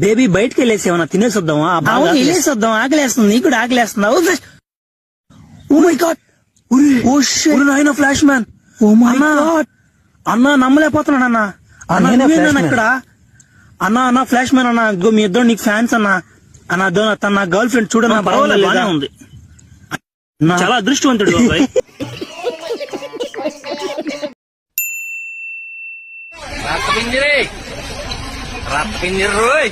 Baby బయటకు వెళ్ళేసి ఏమన్నా తినేసొద్దామా? వెళ్ళేసొద్దాం, ఆకలేస్తుంది, నీకు కూడా ఆకలేస్తుందా? ఓ మై గాడ్, నాయన ఫ్లాష్ మ్యాన్, ఓ మై అన్నా. గాడ్, అన్నా నమ్మలేకపోతున్నాడు అన్నా. అన్నా నేనే నువ్వేనా Flash Man. ఇక్కడ? అన్నా ఫ్లాష్ మ్యాన్ అన్నా, ఇదిగో మీ ఇద్దరు నీకు ఫ్యాన్స్ అన్నా. తన నా గర్ల్ ఫ్రెండ్ చూడన్నా, పర్వాలేదు, బాగానే లేదా? ఉంది. చాలా అదృష్టవంతుడు బాబాయ్. రప్పింజరి రోయ్,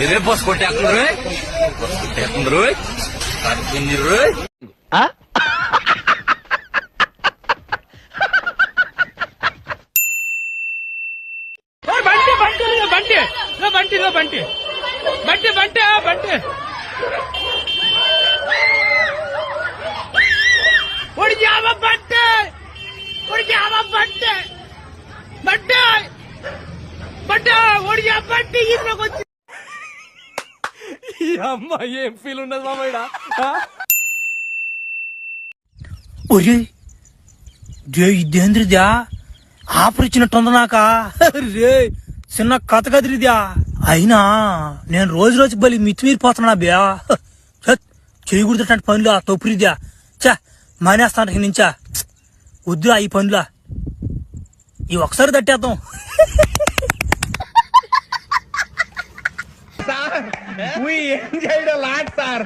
ఇదే బస్ కొట్టేస్తుంది రోయ్, బస్ కొట్టేస్తుంది రోయ్, రప్పింజరి రోయ్. ఏం ఫీల్ ఉండదు మామయ్య. ఇదేంద్రిద్యా ఆఫర్ ఇచ్చినట్టుంది నాక రే, చిన్న కథ కదిరిద్యా. అయినా నేను రోజు రోజు బలి మితిమీరిపోతున్నా బ్యా. చేయకూడదు పనులు తొప్పురిద్యా. చా మానేస్తాను నుంచా, వద్దురా ఈ పనులా, ఈ ఒకసారి తట్టేద్దాం. ఏం చేయడం లాట్ సార్.